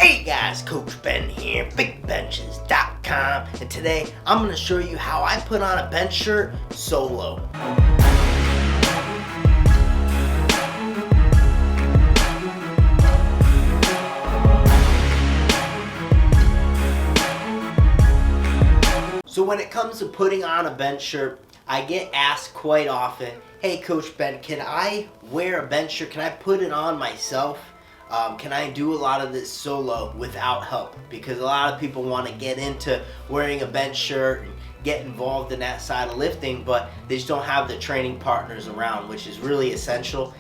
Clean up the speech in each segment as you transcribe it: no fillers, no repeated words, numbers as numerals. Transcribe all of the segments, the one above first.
Hey guys, Coach Ben here, bigbenchas.com, and today I'm going to show you how I put on a bench shirt solo. So when it comes to putting on a bench shirt, I get asked quite often, hey Coach Ben, can I wear a bench shirt? Can I put it on myself? Can I do a lot of this solo without help? Because a lot of people want to get into wearing a bench shirt and get involved in that side of lifting, but they just don't have the training partners around, which is really essential.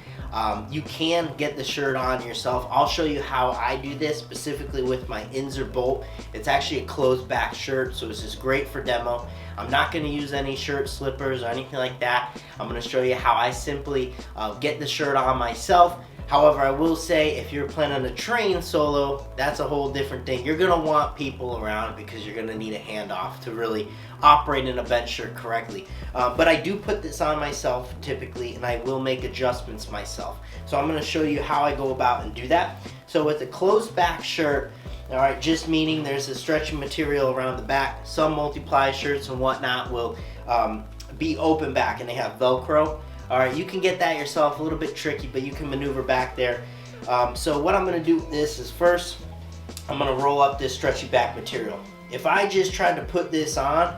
You can get the shirt on yourself. I'll show you how I do this specifically with my Inzer Bolt. It's actually a closed back shirt, so this is great for demo. I'm not going to use any shirt slippers or anything like that. I'm going to show you how I simply get the shirt on myself. However, I will say if you're planning to train solo, that's a whole different thing. You're going to want people around because you're going to need a handoff to really operate in a bench shirt correctly. But I do put this on myself typically, and I will make adjustments myself. So I'm going to show you how I go about and do that. So with a closed back shirt, all right, just meaning there's a stretching material around the back. Some multiply shirts and whatnot will be open back and they have Velcro. All right, you can get that yourself, a little bit tricky, but you can maneuver back there. So what I'm gonna do with this is first, I'm gonna roll up this stretchy back material. If I just tried to put this on,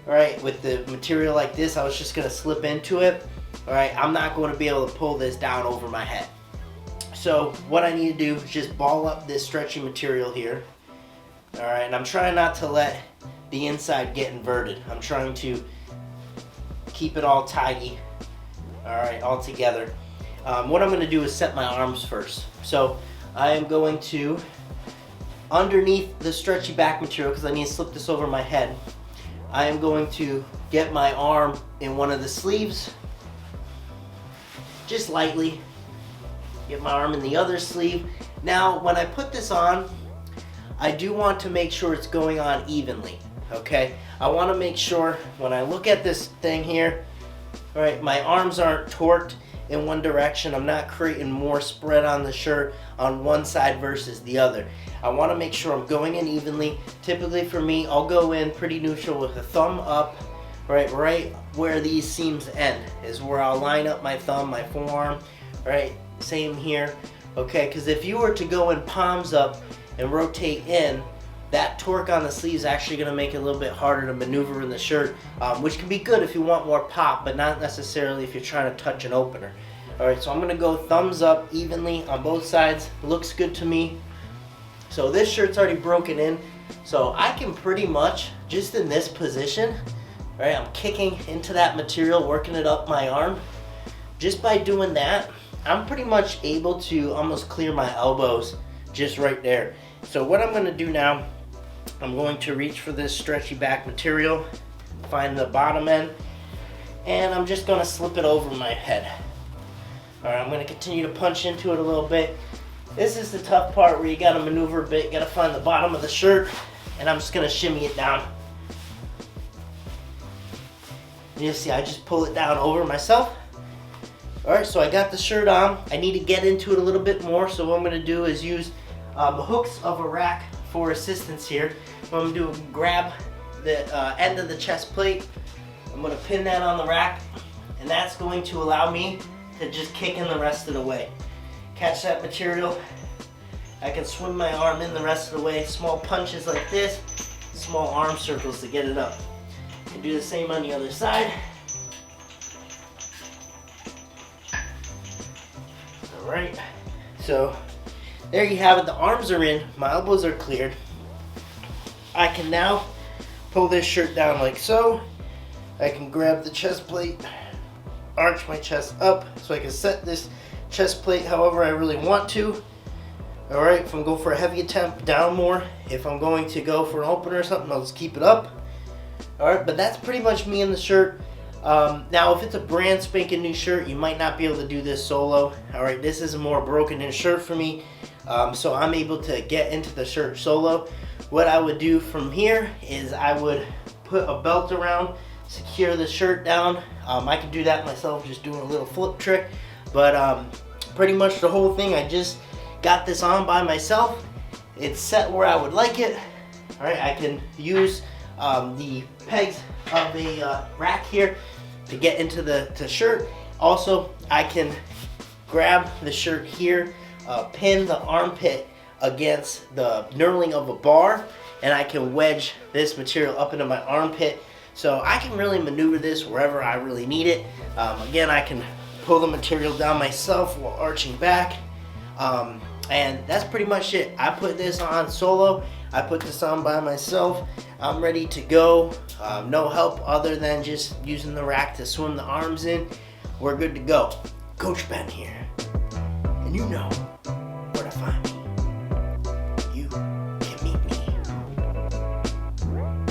all right, with the material like this, I was just gonna slip into it. All right, I'm not going to be able to pull this down over my head. So what I need to do is just ball up this stretchy material here. All right, and I'm trying not to let the inside get inverted. I'm trying to keep it all tidy. All right, all together. What I'm going to do is set my arms first. So I am going to, underneath the stretchy back material, because I need to slip this over my head, I am going to get my arm in one of the sleeves, just lightly. Get my arm in the other sleeve. Now, when I put this on, I do want to make sure it's going on evenly, okay? I want to make sure when I look at this thing here, all right, my arms aren't torqued in one direction. I'm not creating more spread on the shirt on one side versus the other. I want to make sure I'm going in evenly. Typically for me, I'll go in pretty neutral with a thumb up, right where these seams end is where I'll line up my thumb, my forearm, right? Same here, okay? Because if you were to go in palms up and rotate in, that torque on the sleeve is actually going to make it a little bit harder to maneuver in the shirt, which can be good if you want more pop, but not necessarily if you're trying to touch an opener. All right, so I'm going to go thumbs up evenly on both sides. Looks good to me. So this shirt's already broken in, so I can pretty much, just in this position, right, I'm kicking into that material, working it up my arm. Just by doing that, I'm pretty much able to almost clear my elbows just right there. So what I'm going to do now, I'm going to reach for this stretchy back material, find the bottom end, and I'm just going to slip it over my head. All right, I'm going to continue to punch into it a little bit. This is the tough part where you got to maneuver a bit. You got to find the bottom of the shirt, and I'm just going to shimmy it down. And you'll see I just pull it down over myself. All right, so I got the shirt on. I need to get into it a little bit more, so what I'm going to do is use the hooks of a rack for assistance here. What I'm going to do is grab the end of the chest plate. I'm going to pin that on the rack, and that's going to allow me to just kick in the rest of the way. Catch that material. I can swing my arm in the rest of the way. Small punches like this, small arm circles to get it up. And do the same on the other side. All right, so there you have it. The arms are in, my elbows are cleared. I can now pull this shirt down like so. I can grab the chest plate, arch my chest up so I can set this chest plate however I really want to. All right, if I'm going for a heavy attempt, down more. If I'm going to go for an opener or something, I'll just keep it up. All right, but that's pretty much me in the shirt. Now, if it's a brand spanking new shirt, you might not be able to do this solo. All right, this is a more broken in shirt for me, so I'm able to get into the shirt solo. What I would do from here is I would put a belt around, secure the shirt down. I can do that myself, just doing a little flip trick, but pretty much the whole thing, I just got this on by myself, it's set where I would like it. All right, I can use the pegs of a rack here to get into the shirt. Also, I can grab the shirt here, pin the armpit against the knurling of a bar, and I can wedge this material up into my armpit. So I can really maneuver this wherever I really need it. Again, I can pull the material down myself while arching back. And that's pretty much it. I put this on solo. I put this on by myself. I'm ready to go. No help other than just using the rack to swim the arms in. We're good to go. Coach Ben here. And you know where to find me. You can meet me on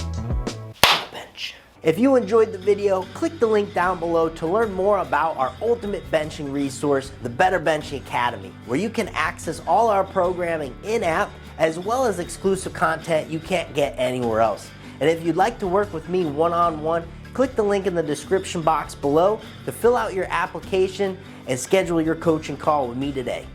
the bench. If you enjoyed the video, click the link down below to learn more about our ultimate benching resource, the Better Benching Academy, where you can access all our programming in-app as well as exclusive content you can't get anywhere else. And if you'd like to work with me one-on-one, click the link in the description box below to fill out your application and schedule your coaching call with me today.